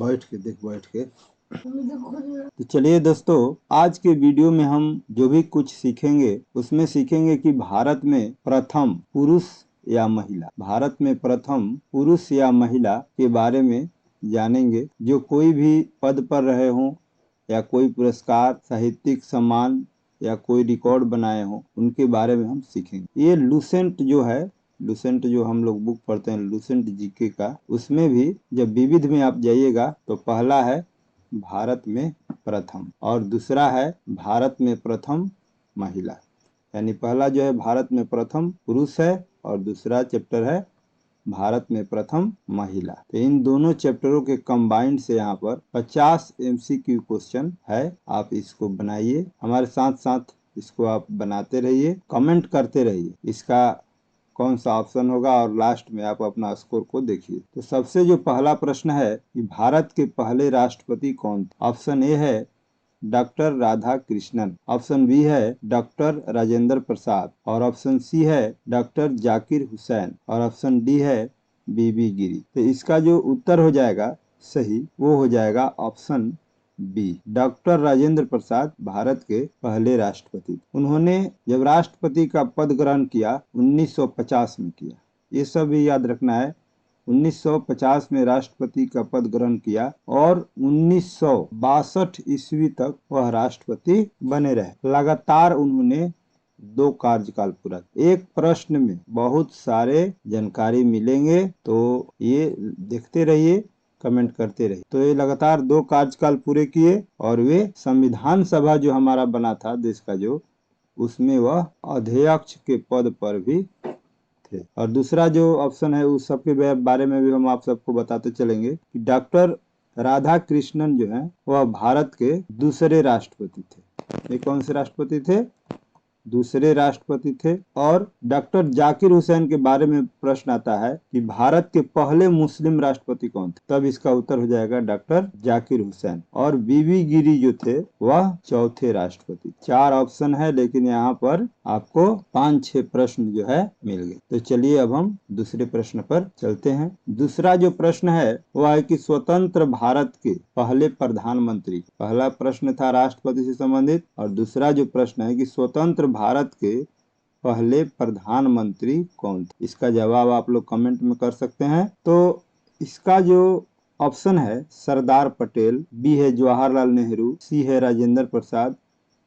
बैठ के देख, बैठ के। तो चलिए दोस्तों, आज के वीडियो में हम जो भी कुछ सीखेंगे उसमें सीखेंगे कि भारत में प्रथम पुरुष या महिला, भारत में प्रथम पुरुष या महिला के बारे में जानेंगे। जो कोई भी पद पर रहे हों या कोई पुरस्कार, साहित्यिक सम्मान या कोई रिकॉर्ड बनाए हों, उनके बारे में हम सीखेंगे। ये लुसेंट जो है, लुसेंट जो हम लोग बुक पढ़ते हैं लुसेंट जीके का, उसमें भी जब विविध में आप जाइएगा तो पहला है भारत में प्रथम और दूसरा है भारत में प्रथम महिला। यानी पहला जो है भारत में प्रथम पुरुष है और दूसरा चैप्टर है भारत में प्रथम महिला। तो इन दोनों चैप्टरों के कंबाइंड से यहाँ पर 50 MCQ क्वेश्चन है। आप इसको बनाइए, हमारे साथ साथ इसको आप बनाते रहिए, कमेंट करते रहिए इसका कौन सा ऑप्शन होगा और लास्ट में आप अपना स्कोर को देखिए। तो सबसे जो पहला प्रश्न है कि भारत के पहले राष्ट्रपति कौन थे? ऑप्शन ए है doctor Radhakrishnan, option B है डॉक्टर राजेंद्र प्रसाद और ऑप्शन सी है डॉक्टर जाकिर हुसैन और ऑप्शन डी है बीबी गिरी। तो इसका जो उत्तर हो जाएगा सही वो हो जाएगा ऑप्शन बी, डॉक्टर राजेंद्र प्रसाद भारत के पहले राष्ट्रपति। उन्होंने जब राष्ट्रपति का पद ग्रहण किया 1950 में किया, ये सब भी याद रखना है। 1950 में राष्ट्रपति का पद ग्रहण किया और 1962 ईस्वी तक वह राष्ट्रपति बने रहे। लगातार उन्होंने 2 कार्यकाल पूरा। एक प्रश्न में बहुत सारे जानकारी मिलेंगे, तो ये देखते रहिए, कमेंट करते रहिए। तो ये लगातार 2 कार्यकाल पूरे किए और वे संविधान सभा जो हमारा बना था देश का, जो उसमें वह अध्यक्ष के पद पर भी थे। और दूसरा जो ऑप्शन है उस सबके बारे में भी हम आप सबको बताते चलेंगे कि डॉक्टर राधा कृष्णन जो है वह भारत के दूसरे राष्ट्रपति थे। ये कौन से राष्ट्रपति थे? दूसरे राष्ट्रपति थे। और डॉक्टर जाकिर हुसैन के बारे में प्रश्न आता है कि भारत के पहले मुस्लिम राष्ट्रपति कौन थे? तब इसका उत्तर हो जाएगा डॉक्टर जाकिर हुसैन। और बीबी गिरी जो थे वह चौथे राष्ट्रपति। 4 ऑप्शन है, लेकिन यहाँ पर आपको 5-6 प्रश्न जो है मिल गए। तो चलिए अब हम दूसरे प्रश्न पर चलते हैं। दूसरा जो प्रश्न है वह है कि स्वतंत्र भारत के पहले प्रधानमंत्री। पहला प्रश्न था राष्ट्रपति से संबंधित और दूसरा जो प्रश्न है कि स्वतंत्र भारत के पहले प्रधानमंत्री कौन थे? इसका जवाब आप लोग कमेंट में कर सकते हैं। तो इसका जो ऑप्शन है सरदार पटेल, बी है जवाहरलाल नेहरू, सी है राजेंद्र प्रसाद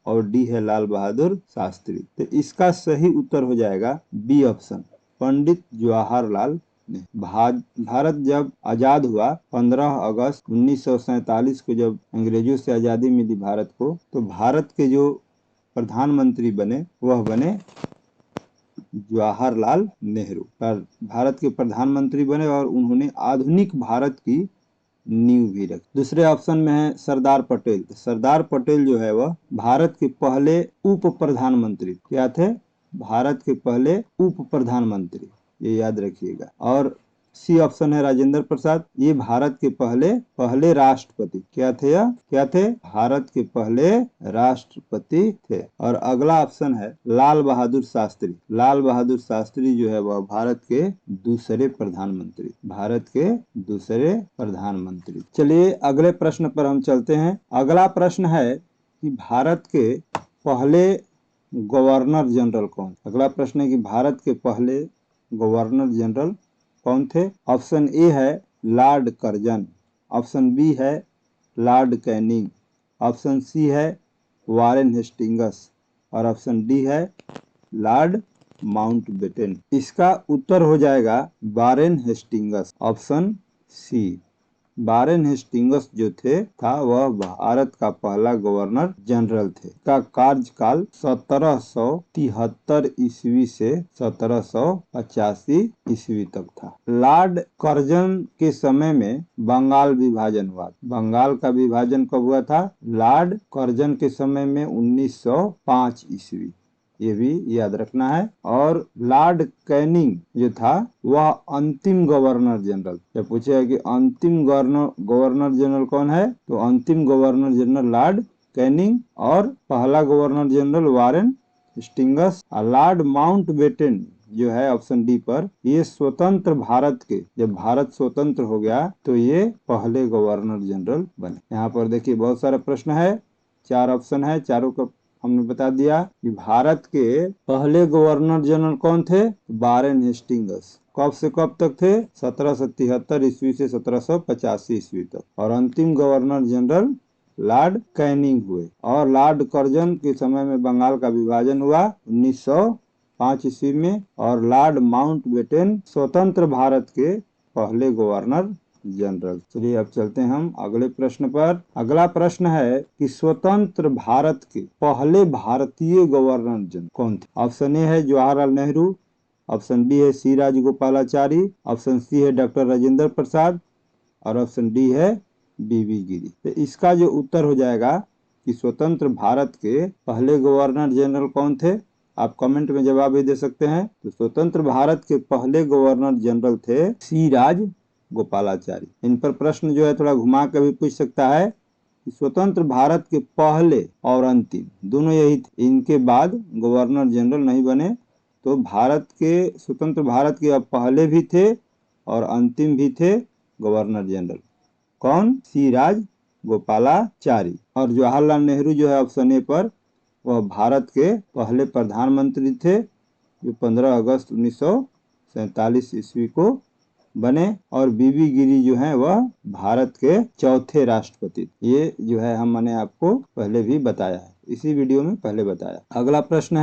और डी है लाल बहादुर शास्त्री। तो इसका सही उत्तर हो जाएगा बी ऑप्शन, पंडित जवाहरलाल नेहरू। भारत जब आजाद हुआ 15 अगस्त 1947 को, जब अंग्रेजों से आजादी मिली भारत को, तो भारत के जो प्रधानमंत्री बने वह बने जवाहरलाल नेहरू। पर भारत के प्रधानमंत्री बने और उन्होंने आधुनिक भारत की नींव भी रखी। दूसरे ऑप्शन में है सरदार पटेल। सरदार पटेल जो है वह भारत के पहले उप प्रधानमंत्री। क्या थे? भारत के पहले उप प्रधानमंत्री, ये याद रखिएगा। और सी ऑप्शन है राजेंद्र प्रसाद, ये भारत के पहले राष्ट्रपति। क्या थे? भारत के पहले राष्ट्रपति थे। और अगला ऑप्शन है लाल बहादुर शास्त्री। लाल बहादुर शास्त्री जो है वह भारत के दूसरे प्रधानमंत्री। चलिए अगले प्रश्न पर हम चलते हैं। अगला प्रश्न है कि भारत के पहले गवर्नर जनरल कौन? अगला प्रश्न है कि भारत के पहले गवर्नर जनरल कौन थे? ऑप्शन ए है लॉर्ड कर्जन, ऑप्शन बी है लॉर्ड कैनिंग, ऑप्शन सी है वारेन हेस्टिंग्स और ऑप्शन डी है लॉर्ड माउंटबेटन। इसका उत्तर हो जाएगा Warren Hastings, option C. Warren Hastings जो था वह भारत का पहला गवर्नर जनरल थे। का कार्यकाल 1773 ईस्वी से 1785 ईस्वी तक था। लॉर्ड कर्जन के समय में बंगाल विभाजन हुआ। बंगाल का विभाजन कब हुआ था? लॉर्ड कर्जन के समय में 1905 ईस्वी, ये भी याद रखना है। और लॉर्ड कैनिंग जो था वह अंतिम गवर्नर जनरल। जब पूछेगा कि अंतिम गवर्नर जनरल कौन है, तो अंतिम गवर्नर जनरल लॉर्ड कैनिंग और पहला गवर्नर जनरल वारेन हेस्टिंग्स। और लॉर्ड माउंटबेटन जो है ऑप्शन डी पर, ये स्वतंत्र भारत के, जब भारत स्वतंत्र हो गया तो ये पहले गवर्नर जनरल बने। यहाँ पर देखिए बहुत सारा प्रश्न है, 4 ऑप्शन है, चारों का हमने बता दिया कि भारत के पहले गवर्नर जनरल कौन थे, वारेन हेस्टिंग्स। कब से कब तक थे, 1773 ईस्वी से 1785 ईस्वी तक। और अंतिम गवर्नर जनरल लॉर्ड कैनिंग हुए। और लॉर्ड कर्जन के समय में बंगाल का विभाजन हुआ 1905 ईस्वी में। और लॉर्ड माउंटबेटन स्वतंत्र भारत के पहले गवर्नर जनरल। चलिए अब चलते हैं हम अगले प्रश्न पर। अगला प्रश्न है कि स्वतंत्र भारत के पहले भारतीय गवर्नर जनरल कौन थे। ऑप्शन ए है जवाहरलाल नेहरू, ऑप्शन बी है सी राजगोपालाचारी, ऑप्शन सी है डॉक्टर राजेंद्र प्रसाद और ऑप्शन डी है बीबी गिरी। तो इसका जो उत्तर हो जाएगा कि स्वतंत्र भारत के पहले गवर्नर जनरल कौन थे, आप कमेंट में जवाब भी दे सकते हैं। तो स्वतंत्र भारत के पहले गवर्नर जनरल थे सी राजगोपालाचारी। इन पर प्रश्न जो है थोड़ा घुमा कर भी पूछ सकता है कि स्वतंत्र भारत के पहले और अंतिम दोनों यही थे, इनके बाद गवर्नर जनरल नहीं बने। तो भारत के स्वतंत्र भारत के अब पहले भी थे और अंतिम भी थे गवर्नर जनरल। कौन, सी राजगोपालाचारी। और जवाहरलाल नेहरू जो है ऑप्शन ए पर, वह भारत के पहले प्रधानमंत्री थे जो 15 अगस्त 1947 ईस्वी को बने। और बीबी गिरी जो है वह भारत के चौथे राष्ट्रपति। ये जो है हमने आपको पहले भी बताया है, इसी वीडियो में पहले बताया। अगला प्रश्न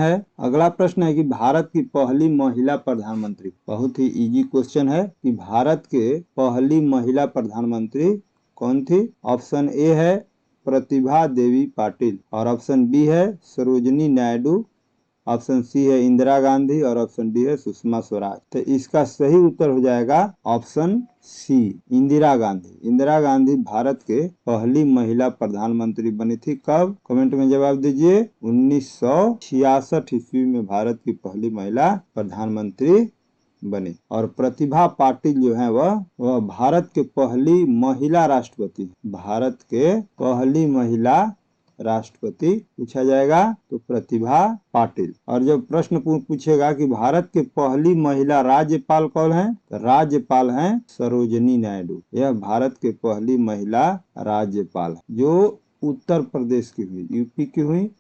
है कि भारत की पहली महिला प्रधानमंत्री। बहुत ही इजी क्वेश्चन है कि भारत के पहली महिला प्रधानमंत्री कौन थी। ऑप्शन ए है प्रतिभा देवी पाटिल और ऑप्शन बी है सरोजिनी नायडू, ऑप्शन सी है इंदिरा गांधी और ऑप्शन डी है सुषमा स्वराज। तो इसका सही उत्तर हो जाएगा ऑप्शन सी, इंदिरा गांधी। इंदिरा गांधी भारत के पहली महिला प्रधानमंत्री बनी थी। कब, कमेंट में जवाब दीजिए। 1966 ईस्वी में भारत की पहली महिला प्रधानमंत्री बनी। और प्रतिभा पाटिल जो है वह भारत के पहली महिला राष्ट्रपति, भारत के पहली महिला राष्ट्रपति पूछा जाएगा तो प्रतिभा पाटिल। और जब प्रश्न पूछेगा कि भारत के पहली महिला राज्यपाल कौन है, तो राज्यपाल हैं सरोजिनी नायडू। यह भारत के पहली महिला राज्यपाल जो उत्तर प्रदेश की हुई, यूपी की हुई।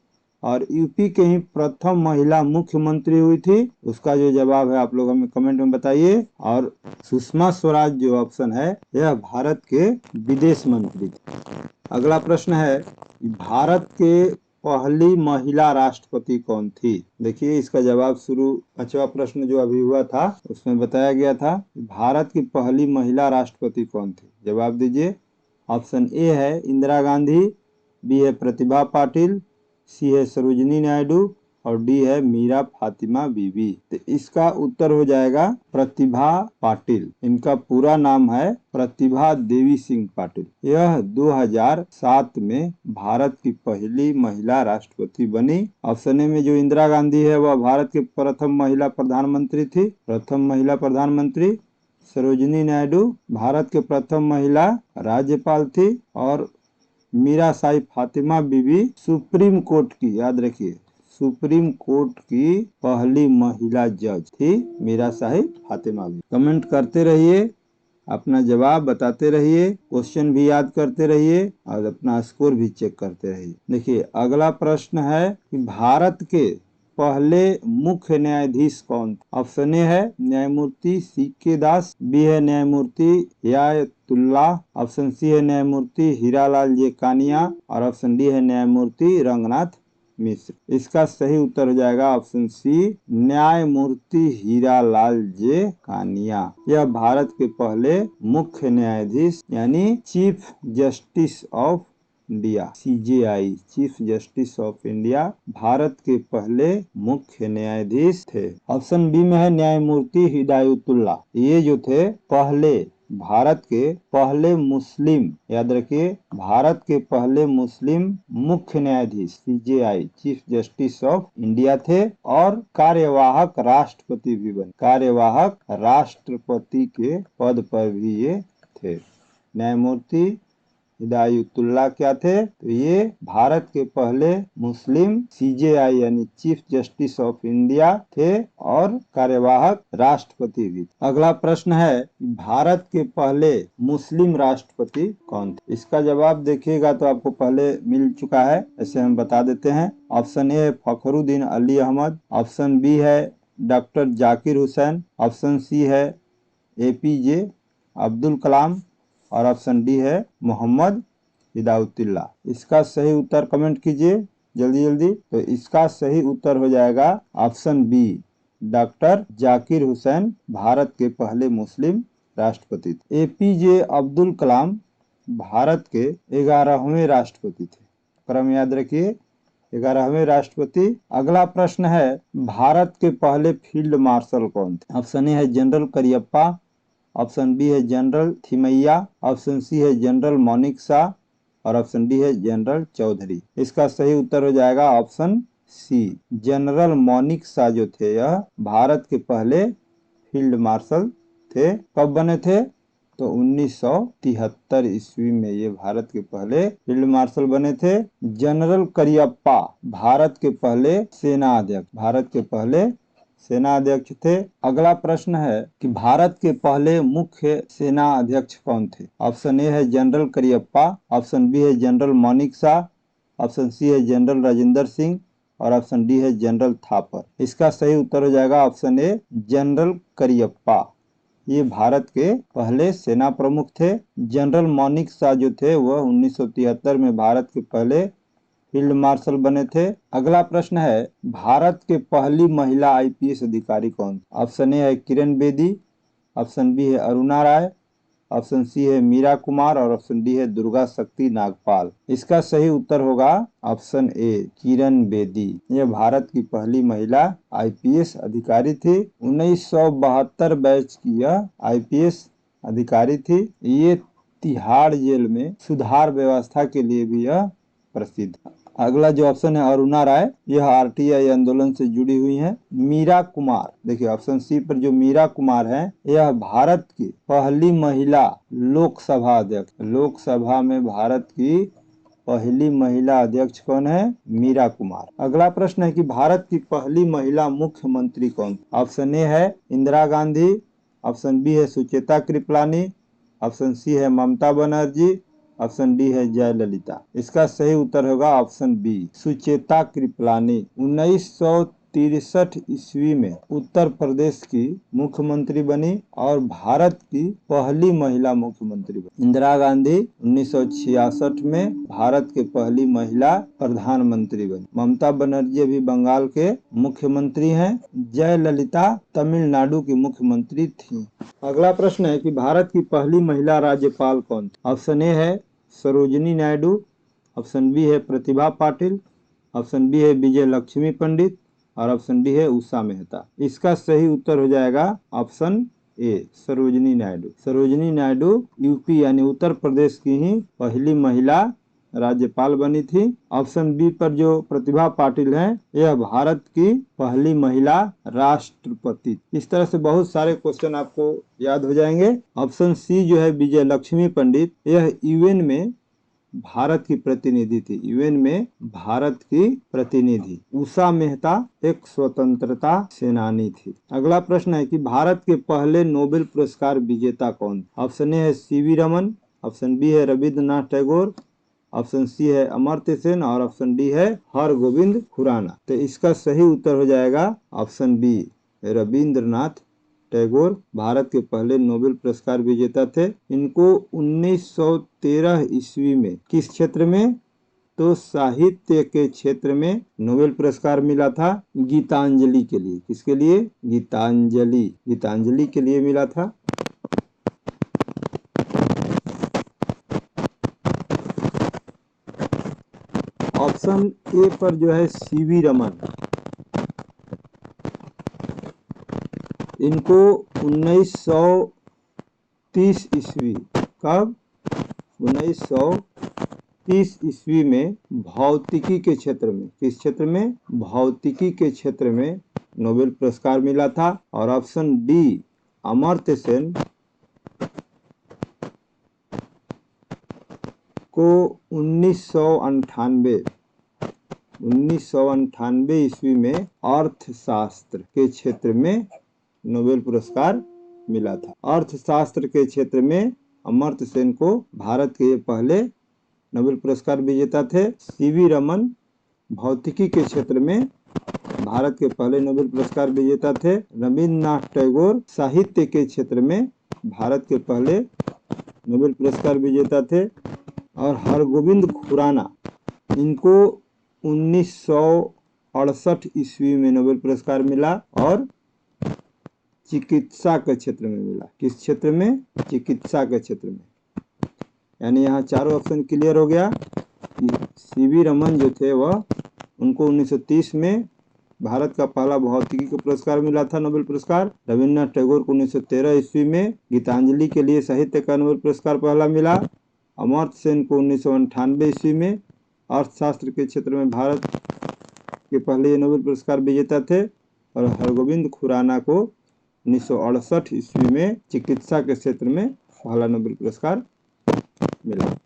और यूपी के ही प्रथम महिला मुख्यमंत्री हुई थी। उसका जो जवाब है आप लोग हमें कमेंट में बताइए। और सुषमा स्वराज जो ऑप्शन है यह भारत के विदेश मंत्री थे। अगला प्रश्न है भारत के पहली महिला राष्ट्रपति कौन थी। देखिए इसका जवाब शुरू 5वां प्रश्न जो अभी हुआ था उसमें बताया गया था भारत की पहली महिला राष्ट्रपति कौन थी। जवाब दीजिए। ऑप्शन ए है इंदिरा गांधी, बी है प्रतिभा पाटिल, सी है सरोजिनी नायडू और डी है मीरा फातिमा बीबी। तो इसका उत्तर हो जाएगा प्रतिभा पाटिल। इनका पूरा नाम है प्रतिभा देवी सिंह पाटिल। यह 2007 में भारत की पहली महिला राष्ट्रपति बनी। ऑप्शन ए में जो इंदिरा गांधी है वह भारत के प्रथम महिला प्रधानमंत्री थी, प्रथम महिला प्रधानमंत्री। सरोजिनी नायडू भारत के प्रथम महिला राज्यपाल थी। और मीरा साई फातिमा बीबी सुप्रीम कोर्ट की, याद रखिए, सुप्रीम कोर्ट की पहली महिला जज थी मीरा साहिब फातिमा बीबी। कमेंट करते रहिए, अपना जवाब बताते रहिए, क्वेश्चन भी याद करते रहिए और अपना स्कोर भी चेक करते रहिए। देखिए अगला प्रश्न है कि भारत के पहले मुख्य न्यायाधीश कौन थे। ऑप्शन ए है न्यायमूर्ति सी.के. दास, बी है न्यायमूर्ति हिदायतुल्लाह, ऑप्शन सी है न्यायमूर्ति हीरालाल जे कानिया और ऑप्शन डी है न्यायमूर्ति रंगनाथ मिश्र। इसका सही उत्तर हो जाएगा ऑप्शन सी, न्यायमूर्ति हीरालाल जे कानिया। यह भारत के पहले मुख्य न्यायाधीश यानी chief justice of India, CJI, chief justice of India, Bharat के पहले मुख्य न्यायाधीश थे। ऑप्शन बी में है न्यायमूर्ति हिदायतुल्लाह। ये जो थे पहले भारत के पहले मुस्लिम, याद रखिए, भारत के पहले मुस्लिम मुख्य न्यायाधीश CJI, chief justice of India थे। और कार्यवाहक राष्ट्रपति भी बने, कार्यवाहक राष्ट्रपति के पद पर भी ये थे। न्यायमूर्ति हिदायतुल्लाह क्या थे? तो ये भारत के पहले मुस्लिम CJI यानी चीफ जस्टिस ऑफ इंडिया थे और कार्यवाहक राष्ट्रपति भी। अगला प्रश्न है, भारत के पहले मुस्लिम राष्ट्रपति कौन थे? इसका जवाब देखिएगा तो आपको पहले मिल चुका है, ऐसे हम बता देते हैं। ऑप्शन ए है फखरुद्दीन अली अहमद, ऑप्शन बी है doctor Zakir Hussain, option C है APJ अब्दुल कलाम और ऑप्शन डी है मोहम्मद हिदायतुल्लाह। इसका सही उत्तर कमेंट कीजिए जल्दी जल्दी। तो इसका सही उत्तर हो जाएगा option B, doctor Zakir Hussain Bharat के पहले मुस्लिम राष्ट्रपति थे। APJ अब्दुल कलाम भारत के 11वें राष्ट्रपति थे। क्रम याद रखिए, 11वें राष्ट्रपति। अगला प्रश्न है, भारत के पहले फील्ड मार्शल कौन थे? ऑप्शन ए है जनरल करियप्पा, ऑप्शन बी है जनरल थिमैया, ऑप्शन सी है जनरल मौनिक शाह और ऑप्शन डी है जनरल चौधरी। इसका सही उत्तर हो जाएगा ऑप्शन सी, जनरल मौनिक शाह जो थे यह भारत के पहले फील्ड मार्शल थे। कब बने थे? तो 1973 ईस्वी में ये भारत के पहले फील्ड मार्शल बने थे। जनरल करियप्पा भारत के पहले सेना अध्यक्ष, भारत के पहले सेना अध्यक्ष थे। अगला प्रश्न है कि भारत के पहले मुख्य सेना अध्यक्ष कौन थे? ऑप्शन ए है जनरल करियप्पा, ऑप्शन बी है जनरल मौनिक शाह, ऑप्शन सी है जनरल राजेंद्र सिंह और ऑप्शन डी है जनरल थापर। इसका सही उत्तर हो जाएगा ऑप्शन ए, जनरल करियप्पा। ये भारत के पहले सेना प्रमुख थे। जनरल मौनिक शाह जो थे वह 1973 में भारत के पहले फील्ड मार्शल बने थे। अगला प्रश्न है, भारत के पहली महिला IPS अधिकारी कौन? ऑप्शन ए है किरण बेदी, ऑप्शन बी है अरुणा राय, ऑप्शन सी है मीरा कुमार और ऑप्शन डी है दुर्गा शक्ति नागपाल। इसका सही उत्तर होगा ऑप्शन ए, किरण बेदी। यह भारत की पहली महिला IPS अधिकारी थी। 1972 बैच की यह IPS अधिकारी थी। ये तिहाड़ जेल में सुधार व्यवस्था के लिए भी यह प्रसिद्ध है। अगला जो ऑप्शन है अरुणा राय, यह RTI आंदोलन से जुड़ी हुई हैं। मीरा कुमार, देखिए ऑप्शन सी पर जो मीरा कुमार है यह भारत की पहली महिला लोकसभा अध्यक्ष। लोकसभा में भारत की पहली महिला अध्यक्ष कौन है? मीरा कुमार। अगला प्रश्न है कि भारत की पहली महिला मुख्यमंत्री कौन? ऑप्शन ए है इंदिरा गांधी, ऑप्शन बी है सुचेता कृपलानी, ऑप्शन सी है ममता बनर्जी, ऑप्शन डी है जयललिता। इसका सही उत्तर होगा ऑप्शन बी, सुचेता कृपलानी। 1963 ईस्वी में उत्तर प्रदेश की मुख्यमंत्री बनी और भारत की पहली महिला मुख्यमंत्री बनी। इंदिरा गांधी 1966 में भारत के पहली महिला प्रधानमंत्री बनी। ममता बनर्जी अभी बंगाल के मुख्यमंत्री हैं। जयललिता तमिलनाडु की मुख्यमंत्री थी। अगला प्रश्न है कि भारत की पहली महिला राज्यपाल कौन थी? ऑप्शन ए है सरोजिनी नायडू, ऑप्शन बी है प्रतिभा पाटिल, ऑप्शन बी है विजय लक्ष्मी पंडित और ऑप्शन डी है उषा मेहता। इसका सही उत्तर हो जाएगा option A, Sarojini Naidu. Sarojini Naidu UP यानी उत्तर प्रदेश की ही पहली महिला राज्यपाल बनी थी। ऑप्शन बी पर जो प्रतिभा पाटिल हैं यह भारत की पहली महिला राष्ट्रपति। इस तरह से बहुत सारे क्वेश्चन आपको याद हो जाएंगे। ऑप्शन सी जो है विजय लक्ष्मी पंडित, यह UN में भारत की प्रतिनिधि थी। UN में भारत की प्रतिनिधि। उषा मेहता एक स्वतंत्रता सेनानी थी। अगला प्रश्न है कि भारत के पहले नोबेल पुरस्कार विजेता कौन? ऑप्शन ए है CV रमन, ऑप्शन बी है रविंद्रनाथ टैगोर, ऑप्शन सी है अमर्त्य सेन और ऑप्शन डी है हरगोविंद खुराना। तो इसका सही उत्तर हो जाएगा ऑप्शन बी, रविंद्रनाथ टैगोर भारत के पहले नोबेल पुरस्कार विजेता थे। इनको 1913 ईस्वी में किस क्षेत्र में? तो साहित्य के क्षेत्र में नोबेल पुरस्कार मिला था गीतांजलि के लिए। किसके लिए? गीतांजलि, गीतांजलि के लिए मिला था। ऑप्शन ए पर जो है CV रमन, इनको 1930 ईस्वी, कब? 1930 ईस्वी में भौतिकी के क्षेत्र में, किस क्षेत्र में? भौतिकी के क्षेत्र में नोबेल पुरस्कार मिला था। और ऑप्शन डी अमर्त्य सेन इनको 1998 ईस्वी में अर्थशास्त्र के क्षेत्र में नोबेल पुरस्कार मिला था। अर्थशास्त्र के क्षेत्र में अमर्त्य सेन को भारत के पहले नोबेल पुरस्कार विजेता थे। सीवी रमन भौतिकी के क्षेत्र में भारत के पहले नोबेल पुरस्कार विजेता थे। रविन्द्रनाथ टैगोर साहित्य के क्षेत्र में भारत के पहले नोबेल पुरस्कार विजेता थे। और हरगोविंद खुराना, इनको 1968 ईस्वी में नोबेल पुरस्कार मिला और चिकित्सा के क्षेत्र में मिला। किस क्षेत्र में? चिकित्सा के क्षेत्र में। यानी यहाँ चारों ऑप्शन क्लियर हो गया। सीवी रमन जो थे वह उनको 1930 में भारत का पहला भौतिकी का पुरस्कार मिला था, नोबेल पुरस्कार। रविन्द्रनाथ टैगोर को 1913 ईस्वी में गीतांजलि के लिए साहित्य का नोबेल पुरस्कार पहला मिला। अमर्त्य सेन को 1998 ईस्वी में अर्थशास्त्र के क्षेत्र में भारत के पहले नोबेल पुरस्कार विजेता थे। और हरगोविंद खुराना को 1968 ईस्वी में चिकित्सा के क्षेत्र में पहला नोबेल पुरस्कार मिला।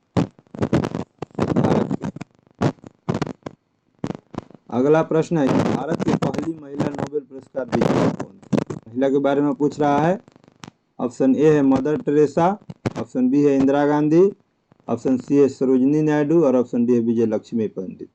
अगला प्रश्न है कि भारत की पहली महिला नोबेल पुरस्कार विजेता कौन? महिला के बारे में पूछ रहा है। ऑप्शन ए है मदर टेरेसा, ऑप्शन बी है इंदिरा गांधी, ऑप्शन सी है सरोजिनी नायडू और ऑप्शन डी है विजय लक्ष्मी पंडित।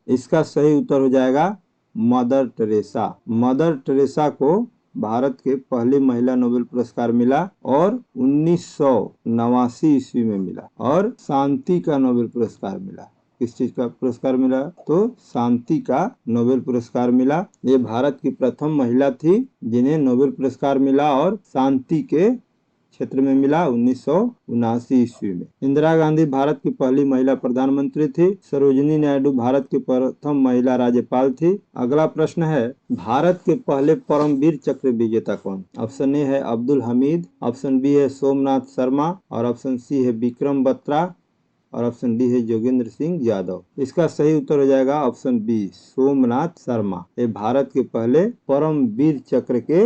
इसका सही उत्तर हो जाएगा मदर टेरेसा। मदर टेरेसा को भारत के पहली महिला नोबेल पुरस्कार मिला और 1989 ईस्वी में मिला। और शांति का नोबेल पुरस्कार मिला। किस चीज का पुरस्कार मिला? तो शांति का नोबेल पुरस्कार मिला। ये भारत की प्रथम महिला थी जिन्हें नोबेल पुरस्कार मिला और शांति के क्षेत्र में मिला 1979 ईस्वी में। इंदिरा गांधी भारत की पहली महिला प्रधानमंत्री थी। सरोजिनी नायडू भारत की प्रथम महिला राज्यपाल थी। अगला प्रश्न है भारत के पहले परमवीर चक्र विजेता कौन? ऑप्शन ए है अब्दुल हमीद, ऑप्शन बी है सोमनाथ शर्मा और ऑप्शन सी है विक्रम बत्रा और ऑप्शन डी है जोगेंद्र सिंह यादव। इसका सही उत्तर हो जाएगा ऑप्शन बी सोमनाथ शर्मा। ये भारत के पहले परमवीर चक्र के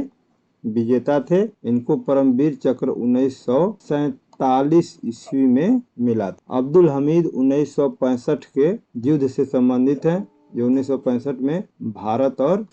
विजेता थे। इनको परमवीर चक्र 1947 ईस्वी में मिला था। अब्दुल हमीद 1965 के युद्ध से संबंधित है, जो 1965 में भारत और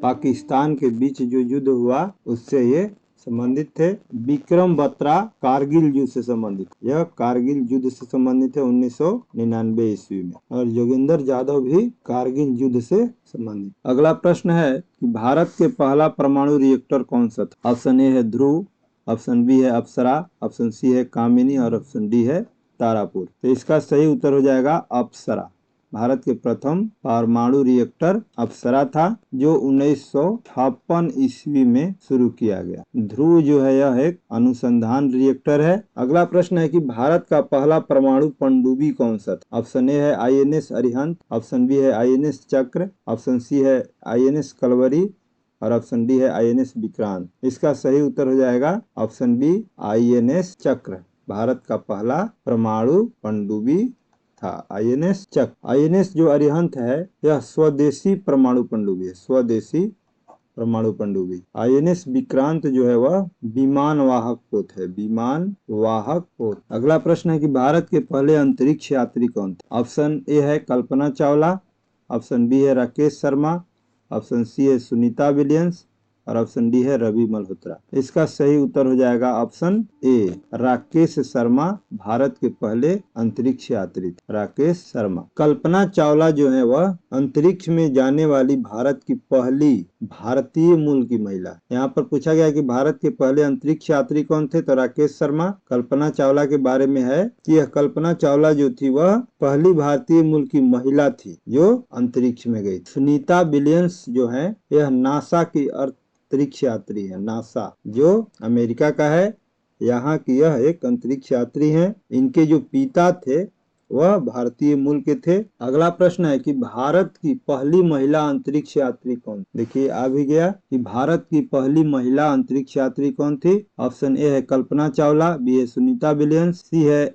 पाकिस्तान के बीच जो युद्ध हुआ उससे ये संबंधित थे। विक्रम बत्रा कारगिल युद्ध से संबंधित, यह कारगिल युद्ध से संबंधित है 1999 ईस्वी में। और जोगेंद्र यादव भी कारगिल युद्ध से संबंधित। अगला प्रश्न है कि भारत के पहला परमाणु रिएक्टर कौन सा था? ऑप्शन ए है ध्रुव, ऑप्शन बी है अप्सरा, ऑप्शन सी है कामिनी और ऑप्शन डी है तारापुर। तो इसका सही उत्तर हो जाएगा अप्सरा। भारत के प्रथम परमाणु रिएक्टर अप्सरा था जो 1956 ईस्वी में शुरू किया गया। ध्रुव जो है यह एक अनुसंधान रिएक्टर है। अगला प्रश्न है कि भारत का पहला परमाणु पनडुब्बी कौन सा था? ऑप्शन ए है आईएनएस अरिहंत, ऑप्शन बी है आईएनएस चक्र, ऑप्शन सी है आईएनएस कलवरी और ऑप्शन डी है आईएनएस विक्रांत। इसका सही उत्तर हो जाएगा ऑप्शन बी आईएनएस चक्र। भारत का पहला परमाणु पनडुब्बी था आईएनएस चक्र। आईएनएस जो अरिहंत है यह स्वदेशी परमाणु पनडुब्बी है, स्वदेशी परमाणु पनडुब्बी। आईएनएस विक्रांत जो है वह विमान वाहक पोत है, विमान वाहक पोत। अगला प्रश्न है कि भारत के पहले अंतरिक्ष यात्री कौन थे? ऑप्शन ए है कल्पना चावला, ऑप्शन बी है राकेश शर्मा, ऑप्शन सी है सुनीता विलियम्स और ऑप्शन डी है रवि मल्होत्रा। इसका सही उत्तर हो जाएगा ऑप्शन ए राकेश शर्मा भारत के पहले अंतरिक्ष यात्री थे, राकेश शर्मा। कल्पना चावला जो है वह अंतरिक्ष में जाने वाली भारत की पहली भारतीय मूल की महिला। यहाँ पर पूछा गया कि भारत के पहले अंतरिक्ष यात्री कौन थे, तो राकेश शर्मा। कल्पना चावला के बारे में है कि यह कल्पना चावला जो थी वह पहली भारतीय मूल की महिला थी जो अंतरिक्ष में गई। सुनीता विलियम्स जो है यह नासा की अंतरिक्ष यात्री है, नासा जो अमेरिका का है, यहाँ की यह एक अंतरिक्ष यात्री है। इनके जो पिता थे वह भारतीय मूल के थे। अगला प्रश्न है कि भारत की पहली महिला अंतरिक्ष यात्री कौन? देखिए आ भी गया कि भारत की पहली महिला अंतरिक्ष यात्री कौन थी। ऑप्शन ए है कल्पना चावला, बी है सुनीता विलियम्स, सी है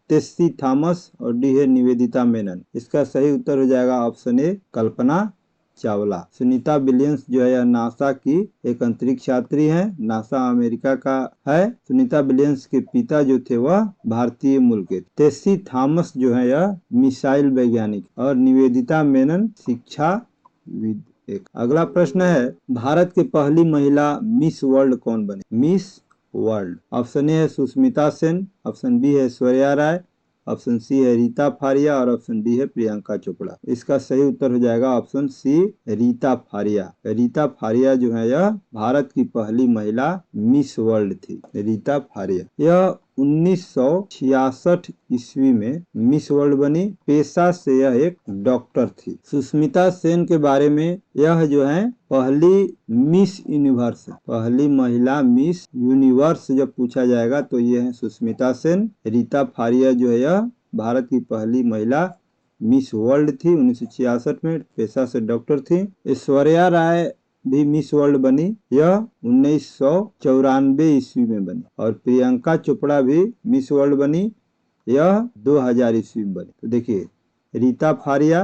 टेस्सी थॉमस और डी है निवेदिता मेनन। इसका सही उत्तर हो जाएगा option A Kalpana Chawla. Sunita Williams जो है यह नासा की एक अंतरिक्ष यात्री है। नासा अमेरिका का है। सुनीता विलियम्स के पिता जो थे वह भारतीय मूल के। टेसी थॉमस जो है यह मिसाइल वैज्ञानिक। और निवेदिता मेनन शिक्षाविद। अगला प्रश्न है, भारत की पहली महिला मिस वर्ल्ड कौन बनी? Miss world. ऑप्शन ए है सुष्मिता सेन, ऑप्शन बी है ऐश्वर्या राय, ऑप्शन सी है रीता फारिया और ऑप्शन डी है प्रियंका चोपड़ा। इसका सही उत्तर हो जाएगा ऑप्शन सी रीता फारिया। रीता फारिया जो है यह भारत की पहली महिला मिस वर्ल्ड थी, रीता फारिया। यह 1966 ईस्वी में मिस वर्ल्ड बनी। पेशा से यह एक डॉक्टर थी। सुष्मिता सेन के बारे में, यह जो है पहली मिस यूनिवर्स, पहली महिला मिस यूनिवर्स जब पूछा जाएगा तो ये है सुष्मिता सेन। रीता फारिया जो है यह भारत की पहली महिला मिस वर्ल्ड थी 1966 में, पेशा से डॉक्टर थी। ऐश्वर्या राय भी मिस वर्ल्ड बनी, यह 1994 ईस्वी में बनी। और प्रियंका चोपड़ा भी मिस वर्ल्ड बनी, यह 2000 ईस्वी में बनी। तो देखिए, रीता फारिया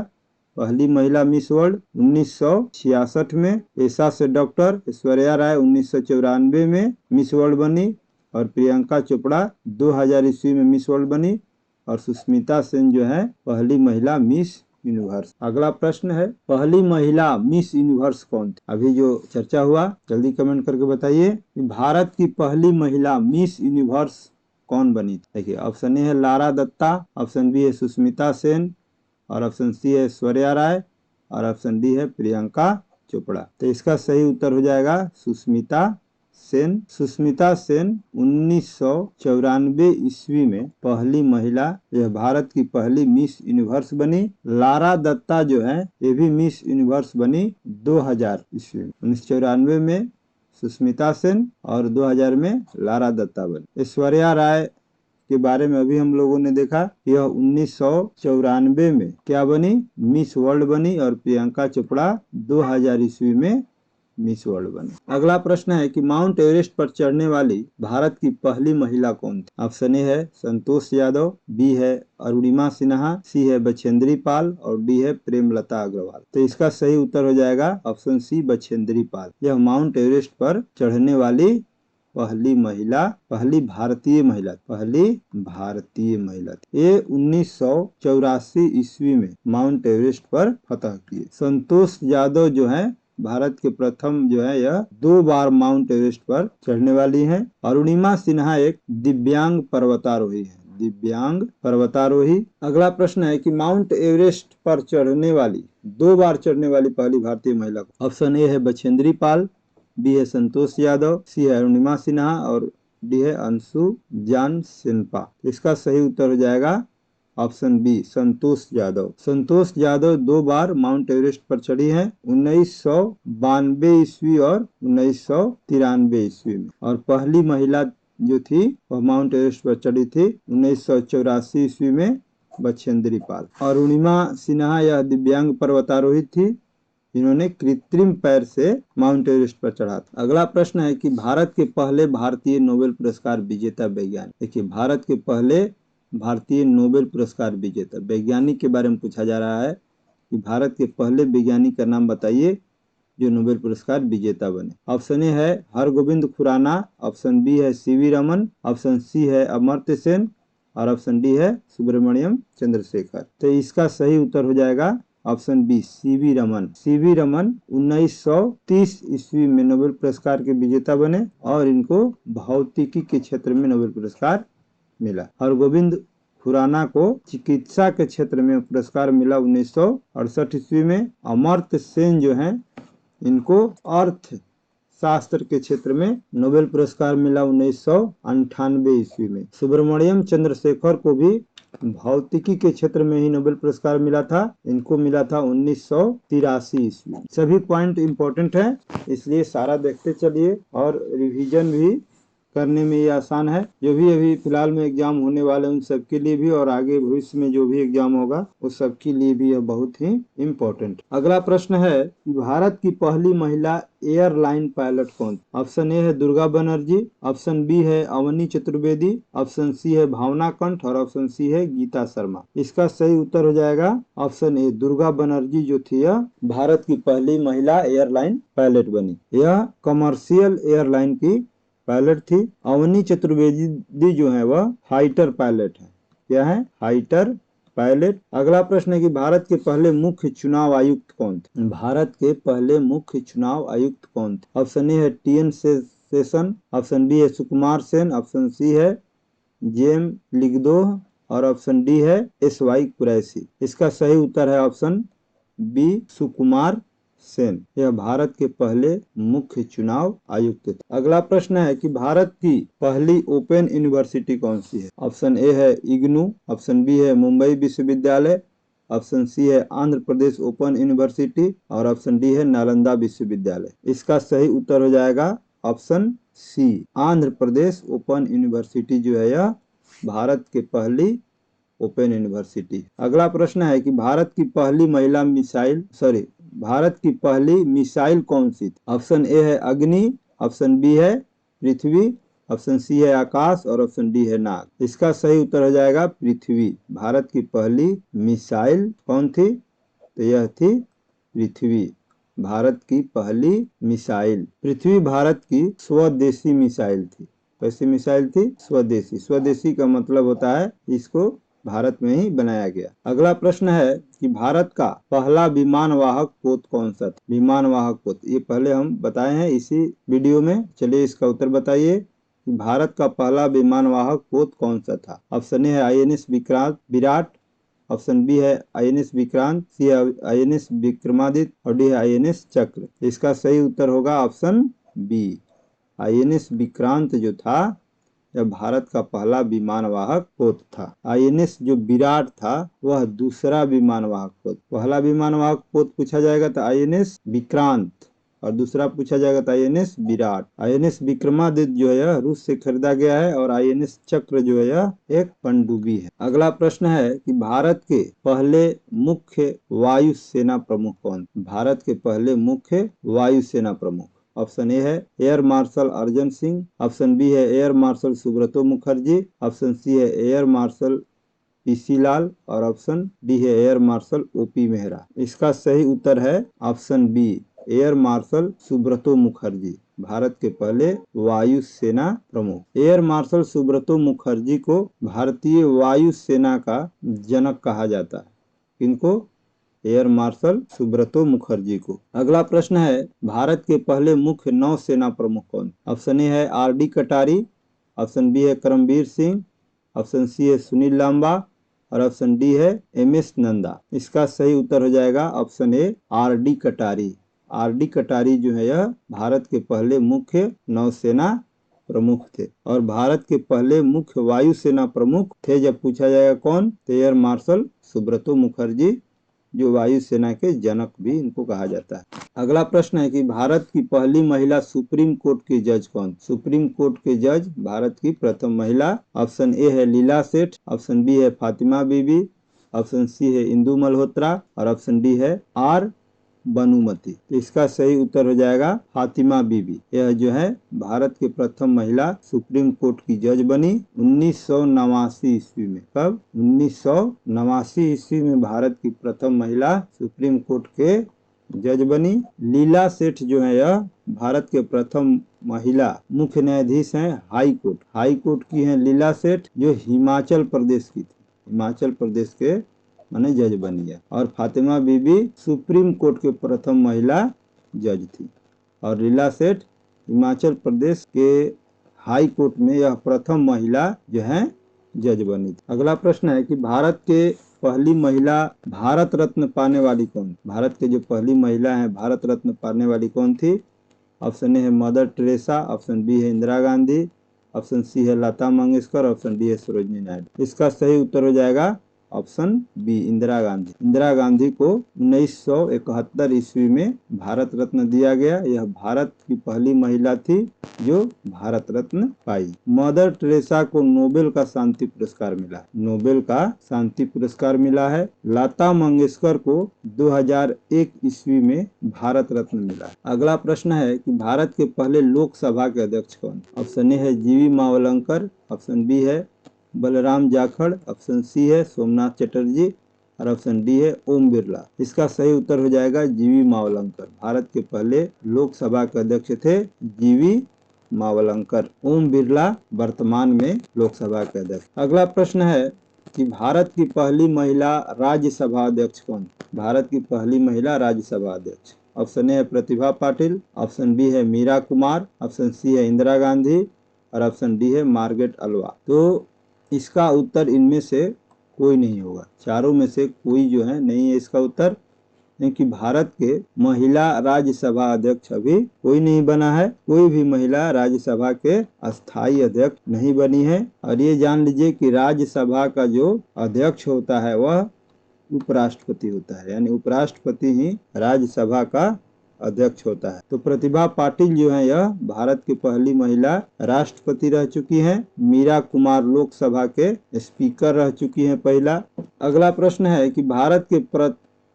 पहली महिला मिस वर्ल्ड 1966 में, पेशा से डॉक्टर। ऐश्वर्या राय 1994 में मिस वर्ल्ड बनी और प्रियंका चोपड़ा 2000 ईस्वी में मिस वर्ल्ड बनी। और सुष्मिता सेन जो है पहली महिला मिस यूनिवर्स। अगला प्रश्न है, पहली महिला मिस यूनिवर्स कौन थी? अभी जो चर्चा हुआ, जल्दी कमेंट करके बताइए। भारत की पहली महिला मिस यूनिवर्स कौन बनी थी? देखिए, ऑप्शन ए है लारा दत्ता, ऑप्शन बी है सुष्मिता सेन और ऑप्शन सी है ऐश्वर्या राय और ऑप्शन डी है प्रियंका चोपड़ा। तो इसका सही उत्तर हो जाएगा सुष्मिता सेन। सुष्मिता सेन 1994 ईस्वी में पहली महिला, यह भारत की पहली मिस यूनिवर्स बनी। लारा दत्ता जो है ये भी मिस यूनिवर्स बनी 2000 ईस्वी में। 1994 में सुष्मिता सेन और 2000 में लारा दत्ता बनी। ऐश्वर्या राय के बारे में अभी हम लोगों ने देखा, यह 1994 में क्या बनी? मिस वर्ल्ड बनी। और प्रियंका चोपड़ा 2000 ईस्वी में मिस वर्ल्ड बनी। अगला प्रश्न है कि माउंट एवरेस्ट पर चढ़ने वाली भारत की पहली महिला कौन थी? ऑप्शन ए है संतोष यादव, बी है अरुणिमा सिन्हा, सी है बछेंद्री पाल और डी है प्रेमलता अग्रवाल। तो इसका सही उत्तर हो जाएगा ऑप्शन सी बछेंद्री पाल। यह माउंट एवरेस्ट पर चढ़ने वाली पहली महिला, पहली भारतीय महिला थी। ये 1984 ईस्वी में माउंट एवरेस्ट पर फतह किए। संतोष यादव जो है भारत के प्रथम जो है यह 2 बार माउंट एवरेस्ट पर चढ़ने वाली हैं। अरुणिमा सिन्हा एक दिव्यांग पर्वतारोही है, दिव्यांग पर्वतारोही। अगला प्रश्न है कि माउंट एवरेस्ट पर चढ़ने वाली, 2 बार चढ़ने वाली पहली भारतीय महिला को। ऑप्शन ए है बछेंद्री पाल, बी है संतोष यादव, सी है अरुणिमा सिन्हा और डी है अंशु जान सिन्हा। इसका सही उत्तर हो जाएगा ऑप्शन बी संतोष यादव। संतोष यादव 2 बार माउंट एवरेस्ट पर चढ़ी हैं, 1992 ईस्वी और 1993 ईस्वी में। और पहली महिला जो थी वह माउंट एवरेस्ट पर चढ़ी थी 1984 ईस्वी में, बछेंद्री पाल। और अरुणिमा सिन्हा यह दिव्यांग पर्वतारोही थी जिन्होंने कृत्रिम पैर से माउंट एवरेस्ट पर चढ़ा था। अगला प्रश्न है कि भारत के पहले भारतीय नोबेल पुरस्कार विजेता वैज्ञानिक। देखिए, भारत के पहले भारतीय नोबेल पुरस्कार विजेता वैज्ञानिक के बारे में पूछा जा रहा है कि भारत के पहले वैज्ञानिक का नाम बताइए जो नोबेल पुरस्कार विजेता बने। ऑप्शन ए है हरगोविंद खुराना, ऑप्शन बी है सीवी रमन, ऑप्शन सी है अमर्त्य सेन और ऑप्शन डी है सुब्रमण्यम चंद्रशेखर। तो इसका सही उत्तर हो जाएगा option B CV Raman. CV Raman 1930 ईस्वी में नोबेल पुरस्कार के विजेता बने और इनको भौतिकी के क्षेत्र में नोबेल पुरस्कार मिला। हरगोविंद खुराना को चिकित्सा के क्षेत्र में पुरस्कार मिला 1968 ईस्वी में। अमर्त्य सेन जो हैं इनको अर्थ शास्त्र के क्षेत्र में नोबेल पुरस्कार मिला 1998 ईस्वी में। सुब्रमण्यम चंद्रशेखर को भी भौतिकी के क्षेत्र में ही नोबेल पुरस्कार मिला था, इनको मिला था 1983 ईस्वी। सभी पॉइंट इंपॉर्टेंट है, इसलिए सारा देखते चलिए और रिवीजन भी करने में ये आसान है। जो भी अभी फिलहाल में एग्जाम होने वाले उन सब के लिए भी और आगे भविष्य में जो भी एग्जाम होगा उस सब के लिए भी यह बहुत ही इम्पोर्टेंट। अगला प्रश्न है कि भारत की पहली महिला एयरलाइन पायलट कौन? ऑप्शन ए है दुर्गा बनर्जी, ऑप्शन बी है अवनी चतुर्वेदी, ऑप्शन सी है भावना कंठ और ऑप्शन सी है गीता शर्मा। इसका सही उत्तर हो जाएगा ऑप्शन ए दुर्गा बनर्जी, जो थी यह भारत की पहली महिला एयरलाइन पायलट बनी। यह कमर्शियल एयरलाइन की पायलट थी। अवनी चतुर्वेदी जो है वह फाइटर पायलट है। क्या है? Fighter pilot. अगला प्रश्न है कि भारत के पहले मुख्य चुनाव आयुक्त कौन थे? भारत के पहले मुख्य चुनाव आयुक्त कौन थे? ऑप्शन ए है टी.एन. शेषन, ऑप्शन बी है सुकुमार सेन, ऑप्शन सी है जेम लिगदोह और ऑप्शन डी है एस.वाई. कुरैशी। इसका सही उत्तर है ऑप्शन बी सुकुमार सेन। यह भारत के पहले मुख्य चुनाव आयुक्त थे। अगला प्रश्न है कि भारत की पहली ओपन यूनिवर्सिटी कौन सी है? ऑप्शन ए है इग्नू, ऑप्शन बी है मुंबई विश्वविद्यालय, ऑप्शन सी है आंध्र प्रदेश ओपन यूनिवर्सिटी और ऑप्शन डी है नालंदा विश्वविद्यालय। इसका सही उत्तर हो जाएगा option C Andhra Pradesh open university जो है यह भारत के पहली ओपन यूनिवर्सिटी। अगला प्रश्न है कि भारत की पहली मिसाइल कौन सी थी? ऑप्शन ए है अग्नि, ऑप्शन बी है पृथ्वी, ऑप्शन सी है आकाश और ऑप्शन डी है नाग। इसका सही उत्तर हो जाएगा पृथ्वी। भारत की पहली मिसाइल कौन थी? तो यह थी पृथ्वी। भारत की पहली मिसाइल पृथ्वी भारत की स्वदेशी मिसाइल थी। कैसी मिसाइल थी? स्वदेशी। स्वदेशी का मतलब होता है इसको भारत में ही बनाया गया। अगला प्रश्न है कि भारत का पहला विमान वाहक पोत कौन सा था? विमान वाहक पोत ये पहले हम बताए हैं इसी वीडियो में। चलिए इसका उत्तर बताइए कि भारत का पहला विमान वाहक पोत कौन सा था? ऑप्शन ए है INS विराट, ऑप्शन बी है INS विक्रांत, सी है INS विक्रमादित्य और डी है INS चक्र। इसका सही उत्तर होगा ऑप्शन बी INS विक्रांत जो था यह भारत का पहला विमान वाहक पोत था। INS जो विराट था वह दूसरा विमान वाहक पोत। पहला विमान वाहक पोत पूछा जाएगा तो INS विक्रांत और दूसरा पूछा जाएगा तो INS विराट। INS विक्रमादित्य जो है रूस से खरीदा गया है और INS चक्र जो है यह एक पनडुब्बी है। अगला प्रश्न है कि भारत के पहले मुख्य वायु सेना प्रमुख कौन? भारत के पहले मुख्य वायु सेना प्रमुख ऑप्शन ए है air marshal Arjan Singh, option B है air marshal Subroto Mukherjee, option C है एयर मार्शल PC लाल और ऑप्शन डी है एयर मार्शल OP मेहरा। इसका सही उत्तर है option B air marshal Subroto Mukherjee, Bharat के पहले वायु सेना प्रमुख। एयर मार्शल सुब्रतो मुखर्जी को भारतीय वायु सेना का जनक कहा जाता है। किनको? एयर मार्शल सुब्रतो मुखर्जी को। अगला प्रश्न है भारत के पहले मुख्य नौसेना प्रमुख कौन? ऑप्शन ए है RD कटारी, ऑप्शन बी है करमबीर सिंह, ऑप्शन सी है सुनील लांबा और ऑप्शन डी है MS नंदा। इसका सही उत्तर हो जाएगा ऑप्शन ए RD कटारी। RD कटारी जो है यह भारत के पहले मुख्य नौसेना प्रमुख थे और भारत के पहले मुख्य वायुसेना प्रमुख थे। जब पूछा जाएगा कौन तो एयर मार्शल सुब्रतो मुखर्जी जो वायुसेना के जनक भी इनको कहा जाता है। अगला प्रश्न है कि भारत की पहली महिला सुप्रीम कोर्ट की जज कौन? सुप्रीम कोर्ट के जज भारत की प्रथम महिला। ऑप्शन ए है लीला सेठ, ऑप्शन बी है फातिमा बीबी, ऑप्शन सी है इंदु मल्होत्रा और ऑप्शन डी है R बनुमती। तो इसका सही उत्तर हो जाएगा फातिमा बीबी। यह जो है भारत के प्रथम महिला सुप्रीम कोर्ट की जज बनी 1989 ईस्वी में। कब? 1989 ईस्वी में भारत की प्रथम महिला सुप्रीम कोर्ट के जज बनी। लीला सेठ जो है यह भारत के प्रथम महिला मुख्य न्यायाधीश हैं हाई कोर्ट। हाई कोर्ट की हैं लीला सेठ जो हिमाचल प्रदेश की थी। हिमाचल प्रदेश के माने जज बनी है। और फातिमा बीबी सुप्रीम कोर्ट के प्रथम महिला जज थी और लीला सेठ हिमाचल प्रदेश के हाई कोर्ट में यह प्रथम महिला जो है जज बनी थी। अगला प्रश्न है कि भारत के पहली महिला भारत रत्न पाने वाली कौन? भारत के जो पहली महिला है भारत रत्न पाने वाली कौन थी? ऑप्शन ए है मदर टेरेसा, ऑप्शन बी है इंदिरा गांधी, ऑप्शन सी है लता मंगेशकर, ऑप्शन डी है सरोजिनी नायडू। इसका सही उत्तर हो जाएगा ऑप्शन बी इंदिरा गांधी। इंदिरा गांधी को 1971 ईस्वी में भारत रत्न दिया गया। यह भारत की पहली महिला थी जो भारत रत्न पाई। मदर टेरेसा को नोबेल का शांति पुरस्कार मिला। नोबेल का शांति पुरस्कार मिला है। लता मंगेशकर को 2001 ईस्वी में भारत रत्न मिला। अगला प्रश्न है कि भारत के पहले लोकसभा के अध्यक्ष कौन? ऑप्शन ए है जीवी मावलंकर, ऑप्शन बी है बलराम जाखड़, ऑप्शन सी है सोमनाथ चटर्जी और ऑप्शन डी है ओम बिरला। इसका सही उत्तर हो जाएगा जीवी मावलंकर। भारत के पहले लोकसभा के अध्यक्ष थे जीवी मावलंकर। ओम बिरला वर्तमान में लोकसभा के अध्यक्ष। अगला प्रश्न है कि भारत की पहली महिला राज्यसभा अध्यक्ष कौन? भारत की पहली महिला राज्यसभा अध्यक्ष। ऑप्शन ए है प्रतिभा पाटिल, ऑप्शन बी है मीरा कुमार, ऑप्शन सी है इंदिरा गांधी और ऑप्शन डी है मार्गरेट अल्वा। तो इसका उत्तर इनमें से कोई नहीं होगा। चारों में से कोई जो है नहीं है इसका उत्तर, क्योंकि भारत के महिला राज्यसभा अध्यक्ष अभी कोई नहीं बना है। कोई भी महिला राज्यसभा के अस्थायी अध्यक्ष नहीं बनी है। और ये जान लीजिए कि राज्यसभा का जो अध्यक्ष होता है वह उपराष्ट्रपति होता है, यानी उपराष्ट्रपति ही राज्यसभा का अध्यक्ष होता है। तो प्रतिभा पाटिल जो है यह भारत की पहली महिला राष्ट्रपति रह चुकी हैं। मीरा कुमार लोकसभा के स्पीकर रह चुकी हैं पहला। अगला प्रश्न है कि भारत के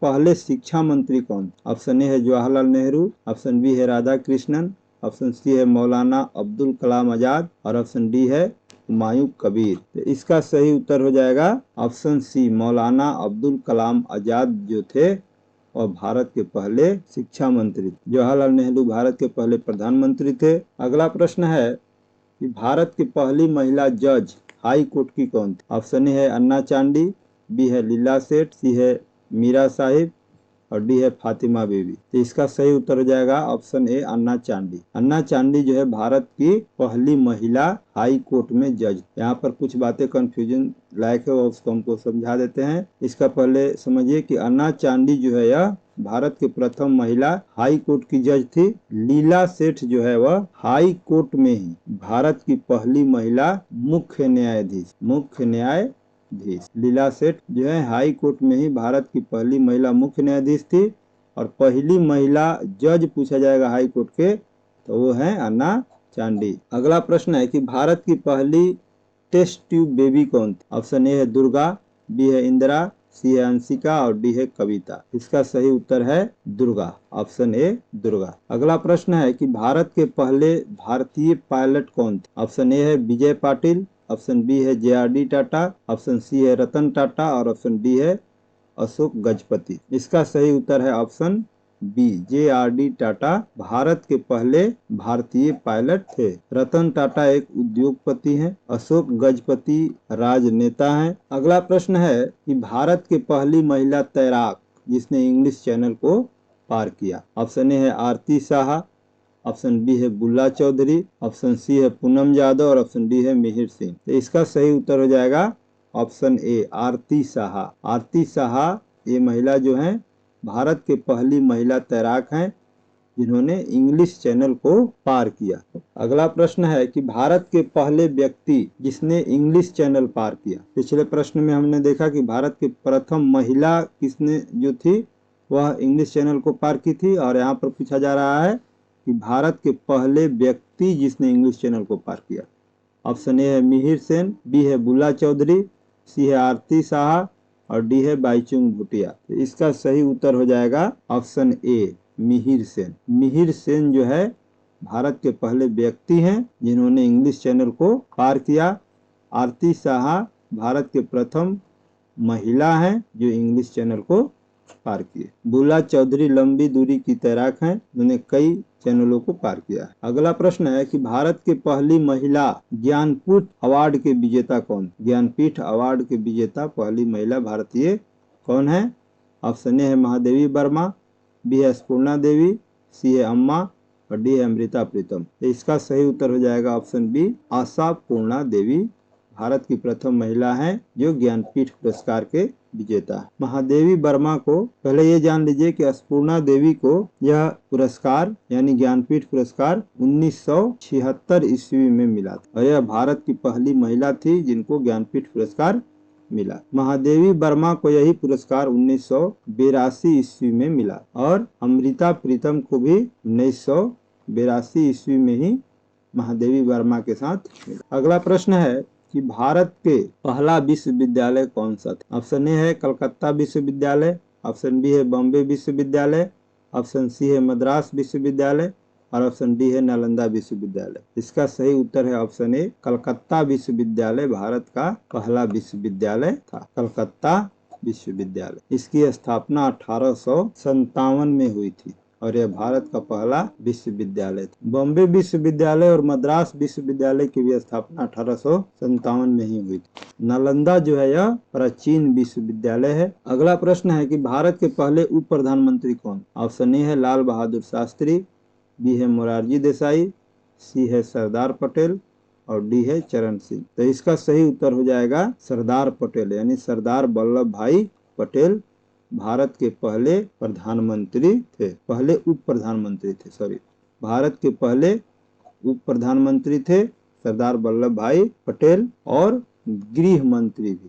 पहले शिक्षा मंत्री कौन? ऑप्शन ए है जवाहरलाल नेहरू, ऑप्शन बी है राधा कृष्णन, ऑप्शन सी है मौलाना अब्दुल कलाम आजाद और ऑप्शन डी है हुमायूं कबीर। तो इसका सही उत्तर हो जाएगा ऑप्शन सी मौलाना अब्दुल कलाम आजाद जो थे और भारत के पहले शिक्षा मंत्री। जवाहरलाल नेहरू भारत के पहले प्रधानमंत्री थे। अगला प्रश्न है कि भारत की पहली महिला जज हाई कोर्ट की कौन थी? ऑप्शन ए है अन्ना चांडी, बी है लीला सेठ, सी है मीरा साहिब और डी है फातिमा बीबी। तो इसका सही उत्तर हो जाएगा ऑप्शन ए अन्ना चांडी। अन्ना चांडी जो है भारत की पहली महिला हाई कोर्ट में जज। यहाँ पर कुछ बातें कंफ्यूजन लायक है, उसको हमको समझा देते हैं। इसका पहले समझिए कि अन्ना चांडी जो है यह भारत की प्रथम महिला हाई कोर्ट की जज थी। लीला सेठ जो है वह हाई कोर्ट में ही भारत की पहली महिला मुख्य न्यायाधीश। लीला सेठ जो है हाई कोर्ट में ही भारत की पहली महिला मुख्य न्यायाधीश थी। और पहली महिला जज पूछा जाएगा हाई कोर्ट के तो वो है अन्ना चांडी। अगला प्रश्न है कि भारत की पहली टेस्ट ट्यूब बेबी कौन थी? ऑप्शन ए है दुर्गा, बी है इंदिरा, सी है अंशिका और डी है कविता। इसका सही उत्तर है दुर्गा, ऑप्शन ए दुर्गा। अगला प्रश्न है कि भारत के पहले भारतीय पायलट कौन थे? ऑप्शन ए है विजय पाटिल, ऑप्शन बी है JRD टाटा, ऑप्शन सी है रतन टाटा और ऑप्शन डी है अशोक गजपति। इसका सही उत्तर है option B JRD Tata Bharat के पहले भारतीय पायलट थे। रतन टाटा एक उद्योगपति हैं, अशोक गजपति राजनेता हैं। अगला प्रश्न है कि भारत के पहली महिला तैराक जिसने इंग्लिश चैनल को पार किया। ऑप्शन ए है आरती साहा, ऑप्शन बी है बुल्ला चौधरी, ऑप्शन सी है पूनम यादव और ऑप्शन डी है मिहिर सिंह। तो इसका सही उत्तर हो जाएगा ऑप्शन ए आरती साहा। आरती साहा ये महिला जो है भारत के पहली महिला तैराक हैं जिन्होंने इंग्लिश चैनल को पार किया। अगला प्रश्न है कि भारत के पहले व्यक्ति जिसने इंग्लिश चैनल पार किया। पिछले प्रश्न में हमने देखा कि भारत की प्रथम महिला किसने जो थी वह इंग्लिश चैनल को पार की थी, और यहाँ पर पूछा जा रहा है कि भारत के पहले व्यक्ति जिसने इंग्लिश चैनल को पार किया। ऑप्शन ए है मिहिर सेन, बी है बुल्ला चौधरी, सी है आरती साहा और डी है बाईचुंग भूटिया। तो इसका सही उत्तर हो जाएगा ऑप्शन ए मिहिर सेन। मिहिर सेन जो है भारत के पहले व्यक्ति हैं जिन्होंने इंग्लिश चैनल को पार किया। आरती साहा भारत के प्रथम महिला हैं जो इंग्लिश चैनल को पार किए। बुल्ला चौधरी लंबी दूरी की तैराक हैं जिन्होंने कई चैनलों को पार किया। अगला प्रश्न है कि भारत की पहली महिला ज्ञानपीठ अवार्ड के विजेता कौन? ज्ञानपीठ अवार्ड के विजेता पहली महिला भारतीय कौन है? ऑप्शन ए है महादेवी वर्मा, बी है अस्पूर्णा देवी, सी है अम्मा और डी है अमृता प्रीतम। तो इसका सही उत्तर हो जाएगा ऑप्शन बी आशा पूर्णा देवी भारत की प्रथम महिला हैं जो ज्ञानपीठ पुरस्कार के विजेता है। महादेवी वर्मा को पहले ये जान लीजिए कि अस्पूर्णा देवी को यह पुरस्कार यानी ज्ञानपीठ पुरस्कार 1976 ईस्वी में मिला था और यह भारत की पहली महिला थी जिनको ज्ञानपीठ पुरस्कार मिला। महादेवी वर्मा को यही पुरस्कार 1982 ईस्वी में मिला और अमृता प्रीतम को भी 1982 ईस्वी में ही महादेवी वर्मा के साथ मिला। अगला प्रश्न है कि भारत के पहला विश्वविद्यालय कौन सा था? ऑप्शन ए है कलकत्ता विश्वविद्यालय, ऑप्शन बी है बॉम्बे विश्वविद्यालय, ऑप्शन सी है मद्रास विश्वविद्यालय और ऑप्शन डी है नालंदा विश्वविद्यालय। इसका सही उत्तर है ऑप्शन ए कलकत्ता विश्वविद्यालय भारत का पहला विश्वविद्यालय था। कलकत्ता विश्वविद्यालय, इसकी स्थापना 1857 में हुई थी और यह भारत का पहला विश्वविद्यालय था। बॉम्बे विश्वविद्यालय और मद्रास विश्वविद्यालय की भी स्थापना 1857 में ही हुई थी। नालंदा जो है यह प्राचीन विश्वविद्यालय है। अगला प्रश्न है कि भारत के पहले उप प्रधानमंत्री कौन? ऑप्शन ए है लाल बहादुर शास्त्री, बी है मोरारजी देसाई, सी है सरदार पटेल और डी है चरण सिंह। तो इसका सही उत्तर हो जाएगा सरदार पटेल, यानी सरदार वल्लभ भाई पटेल भारत के पहले प्रधानमंत्री थे, पहले उप प्रधानमंत्री थे, सॉरी, भारत के पहले उप प्रधानमंत्री थे सरदार वल्लभ भाई पटेल और गृह मंत्री भी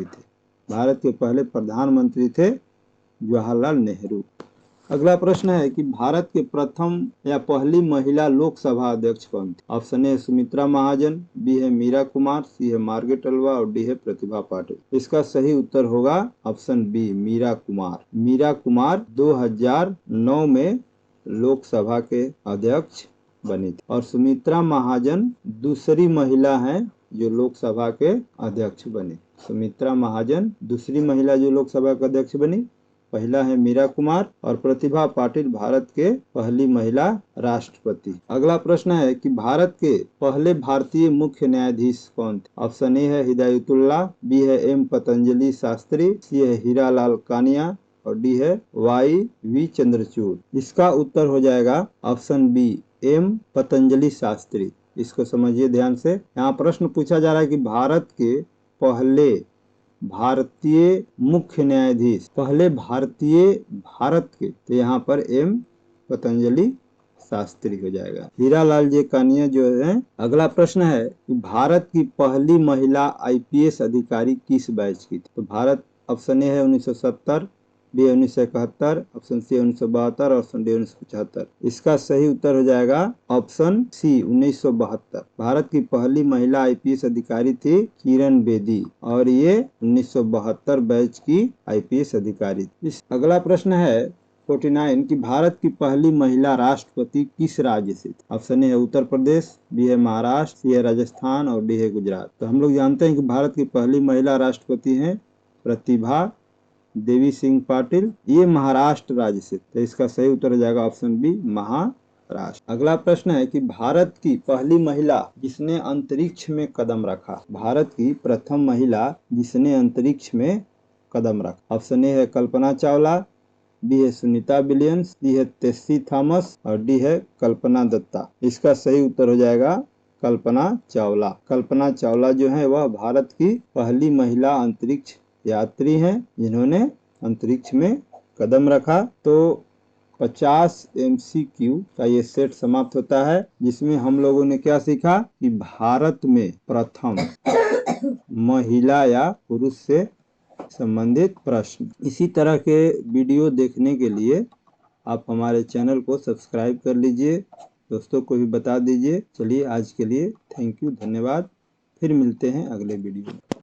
थे। भारत के पहले प्रधानमंत्री थे जवाहरलाल नेहरू। अगला प्रश्न है कि भारत के प्रथम या पहली महिला लोकसभा अध्यक्ष कौन थी? Option A Sumitra Mahajan, B है मीरा कुमार, सी है मार्गरेट अल्वा और डी है प्रतिभा पाटिल। इसका सही उत्तर होगा ऑप्शन बी मीरा कुमार। मीरा कुमार 2009 में लोकसभा के अध्यक्ष बनी थी और सुमित्रा महाजन दूसरी महिला हैं जो लोकसभा के अध्यक्ष बनी। सुमित्रा महाजन दूसरी महिला जो लोकसभा के अध्यक्ष बनी। पहला है मीरा कुमार और प्रतिभा पाटिल भारत के पहली महिला राष्ट्रपति। अगला प्रश्न है कि भारत के पहले भारतीय मुख्य न्यायाधीश कौन थे? ऑप्शन ए है हिदायतुल्लाह, बी है एम पतंजलि शास्त्री, सी है हीरालाल कानिया और डी है वाई वी चंद्रचूड़। इसका उत्तर हो जाएगा option B M Patanjali Shastri. इसको समझिए ध्यान से। यहाँ प्रश्न पूछा जा रहा है कि भारत के पहले भारतीय मुख्य न्यायाधीश, पहले भारतीय भारत के, तो यहाँ पर एम पतंजलि शास्त्री हो जाएगा। हीरालाल जी कानिया जो है। अगला प्रश्न है कि भारत की पहली महिला आईपीएस अधिकारी किस बैच की थी? तो भारत ऑप्शन ए है 1970, B 1971, option C 1972, option D 1975। इसका सही उत्तर हो जाएगा ऑप्शन सी 1972। भारत की पहली महिला आईपीएस अधिकारी थी किरण बेदी और ये 1972 बैच की आईपीएस अधिकारी। अगला प्रश्न है 49 कि भारत की पहली महिला राष्ट्रपति किस राज्य से थी? ऑप्शन ए है उत्तर प्रदेश, बी है महाराष्ट्र, सी है राजस्थान और डी है गुजरात। तो हम लोग जानते हैं कि भारत की पहली महिला राष्ट्रपति हैं प्रतिभा देवी सिंह पाटिल, ये महाराष्ट्र राज्य से। तो इसका सही उत्तर हो जाएगा ऑप्शन बी महाराष्ट्र। अगला प्रश्न है कि भारत की पहली महिला जिसने अंतरिक्ष में कदम रखा, भारत की प्रथम महिला जिसने अंतरिक्ष में कदम रखा। ऑप्शन ए है कल्पना चावला, बी है सुनीता विलियम्स, सी है टेसी थॉमस और डी है कल्पना दत्ता। इसका सही उत्तर हो जाएगा कल्पना चावला। कल्पना चावला जो है वह भारत की पहली महिला अंतरिक्ष यात्री हैं जिन्होंने अंतरिक्ष में कदम रखा। तो 50 MCQ का ये सेट समाप्त होता है जिसमें हम लोगों ने क्या सीखा कि भारत में प्रथम महिला या पुरुष से संबंधित प्रश्न। इसी तरह के वीडियो देखने के लिए आप हमारे चैनल को सब्सक्राइब कर लीजिए, दोस्तों को भी बता दीजिए। चलिए आज के लिए थैंक यू, धन्यवाद। फिर मिलते हैं अगले वीडियो में।